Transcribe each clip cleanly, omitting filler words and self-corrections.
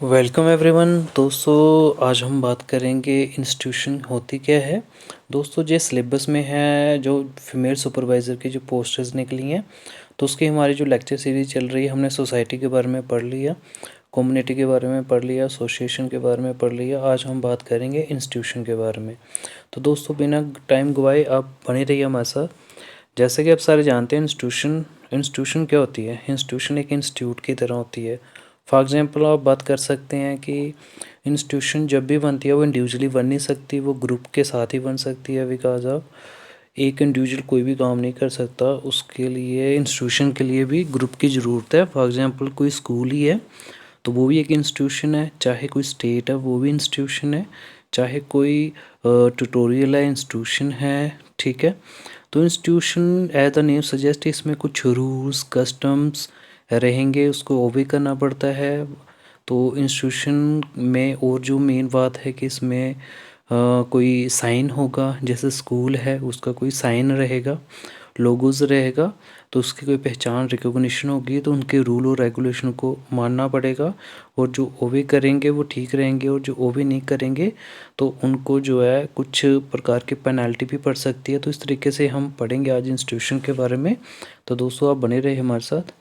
Welcome everyone. दोस्तों आज हम बात करेंगे इंस्टीट्यूशन होती क्या है। दोस्तों जो सिलेबस में है, जो फीमेल सुपरवाइज़र की जो पोस्टर्स निकली हैं, तो उसकी हमारी जो लेक्चर सीरीज चल रही है, हमने सोसाइटी के बारे में पढ़ लिया, कम्युनिटी के बारे में पढ़ लिया, एसोसिएशन के बारे में पढ़ लिया। आज हम बात करेंगे इंस्टीट्यूशन के बारे में। तो दोस्तों बिना टाइम गवाए आप बने रहिए हमारे साथ। जैसे कि आप सारे जानते हैं इंस्टीट्यूशन क्या होती है। इंस्टीट्यूशन एक इंस्टीट्यूट की तरह होती है। फॉर एग्ज़ाम्पल आप बात कर सकते हैं कि इंस्टीट्यूशन जब भी बनती है वो इंडिविजुअली बन नहीं सकती, वो ग्रुप के साथ ही बन सकती है। बिकॉज ऑफ एक इंडिविजुअल कोई भी काम नहीं कर सकता, उसके लिए इंस्टीट्यूशन के लिए भी ग्रुप की ज़रूरत है। फॉर एग्ज़ाम्पल कोई स्कूल ही है तो वो भी एक इंस्टीट्यूशन है, चाहे कोई स्टेट है वो भी इंस्टीट्यूशन है, चाहे कोई ट्यूटोरियल है इंस्टीट्यूशन है। ठीक है, तो institution as the name suggest इसमें कुछ रूल्स कस्टम्स रहेंगे, उसको ओबे करना पड़ता है। तो इंस्टीट्यूशन में और जो मेन बात है कि इसमें कोई साइन होगा, जैसे स्कूल है उसका कोई साइन रहेगा, लोगोज रहेगा, तो उसकी कोई पहचान रिकॉग्निशन होगी, तो उनके रूल और रेगुलेशन को मानना पड़ेगा। और जो ओबे करेंगे वो ठीक रहेंगे, और जो ओबे नहीं करेंगे तो उनको जो है कुछ प्रकार की पेनल्टी भी पड़ सकती है। तो इस तरीके से हम पढ़ेंगे आज इंस्टीट्यूशन के बारे में। तो दोस्तों आप बने रहे हमारे साथ।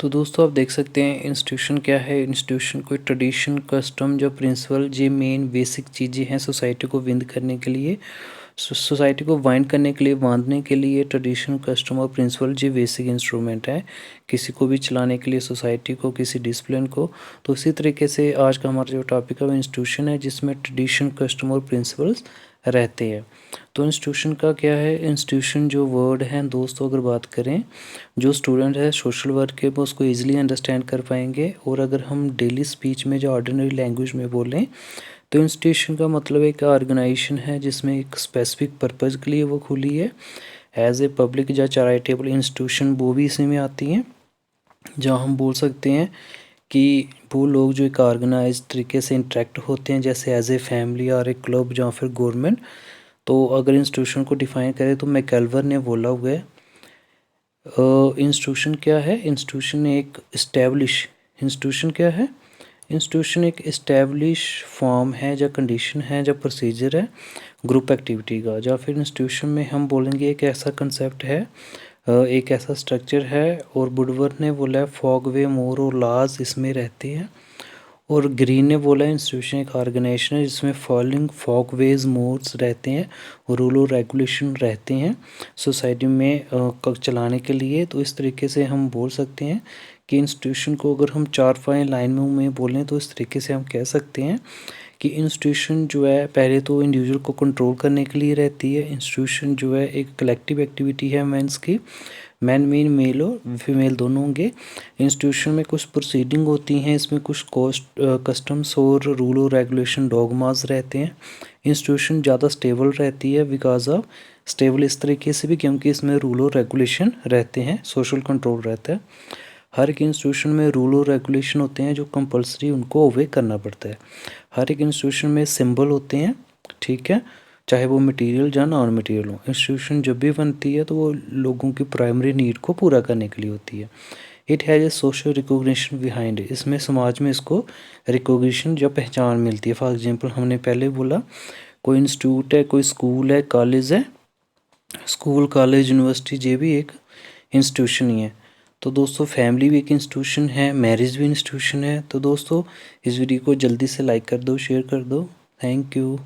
तो दोस्तों आप देख सकते हैं इंस्टीट्यूशन क्या है। इंस्टीट्यूशन कोई ट्रेडिशन कस्टम जो प्रिंसिपल जो मेन बेसिक चीज़ें हैं सोसाइटी को विंद करने के लिए, सोसाइटी को वाइंड करने के लिए, बांधने के लिए ट्रेडिशन कस्टम और प्रिंसिपल जो बेसिक इंस्ट्रूमेंट है किसी को भी चलाने के लिए, सोसाइटी को, किसी डिसिप्लिन को। तो इसी तरीके से आज का हमारा जो टॉपिक है वो इंस्टीट्यूशन है, जिसमें ट्रेडिशन कस्टम और प्रिंसिपल्स रहते हैं। तो इंस्टीट्यूशन का क्या है, इंस्टीट्यूशन जो वर्ड है दोस्तों, अगर बात करें जो स्टूडेंट है सोशल वर्क के वो उसको ईजिली अंडरस्टैंड कर पाएंगे। और अगर हम डेली स्पीच में जो ऑर्डिनरी लैंग्वेज में बोलें तो इंस्टीट्यूशन का मतलब एक ऑर्गेनाइजेशन है जिसमें एक स्पेसिफिक पर्पज़ के लिए वो खुली है। एज ए पब्लिक या चैरिटेबल इंस्टीट्यूशन वो भी इसी में आती हैं, जहाँ हम बोल सकते हैं कि वो लोग जो एक ऑर्गेनाइज तरीके से इंटरेक्ट होते हैं, जैसे एज ए फैमिली और एक क्लब या फिर गवर्नमेंट। तो अगर इंस्टीट्यूशन को डिफ़ाइन करें तो मैकल्वर ने बोला हुआ है इंस्टीट्यूशन क्या है। इंस्टीट्यूशन क्या है, इंस्टीट्यूशन एक इस्टेब्लिश फॉर्म है या कंडीशन है या प्रोसीजर है ग्रुप एक्टिविटी का। या फिर इंस्टीट्यूशन में हम बोलेंगे एक ऐसा कंसेप्ट है, एक ऐसा स्ट्रक्चर है। और वुडवर्ड ने बोला है फॉगवे मोर और लॉज इसमें रहते हैं। और ग्रीन ने बोला इंस्टीट्यूशन एक ऑर्गेनाइजेशन है जिसमें फॉलोइंग फॉकवेज मोड्स रहते हैं और रूल और रेगुलेशन रहते हैं सोसाइटी में चलाने के लिए। तो इस तरीके से हम बोल सकते हैं कि इंस्टीट्यूशन को अगर हम 4-5 लाइन में बोलें तो इस तरीके से हम कह सकते हैं कि इंस्टीट्यूशन जो है पहले तो इंडिविजुअल को कंट्रोल करने के लिए रहती है। इंस्टीट्यूशन जो है एक कलेक्टिव एक्टिविटी है मेंस की, मैन मीन मेल और फीमेल दोनों होंगे। इंस्टीट्यूशन में कुछ प्रोसीडिंग होती हैं, इसमें कुछ कस्टम्स और रूल और रेगुलेशन डॉगमास रहते हैं। इंस्टीट्यूशन ज़्यादा स्टेबल रहती है बिकॉज ऑफ स्टेबल इस तरीके से भी क्योंकि इसमें रूल और रेगुलेशन रहते हैं, सोशल कंट्रोल रहता है। हर एक इंस्टीट्यूशन में रूल और रेगुलेशन होते हैं जो कंपलसरी उनको ओबे करना पड़ता है। हर एक इंस्टीट्यूशन में सिंबल होते हैं, ठीक है, चाहे वो मटेरियल या नॉन मटेरियल हो। इंस्टीट्यूशन जब भी बनती है तो वो लोगों की प्राइमरी नीड को पूरा करने के लिए होती है। It has a social recognition behind, इसमें समाज में इसको रिकॉग्निशन या पहचान मिलती है। फॉर एग्जांपल हमने पहले बोला कोई इंस्टीट्यूट है, कोई स्कूल है, कॉलेज है, स्कूल कॉलेज यूनिवर्सिटी ये भी एक इंस्टीट्यूशन ही है। तो दोस्तों फैमिली भी एक इंस्टीट्यूशन है, मैरिज भी इंस्टीट्यूशन है। तो दोस्तों इस वीडियो को जल्दी से लाइक कर दो, शेयर कर दो। Thank you.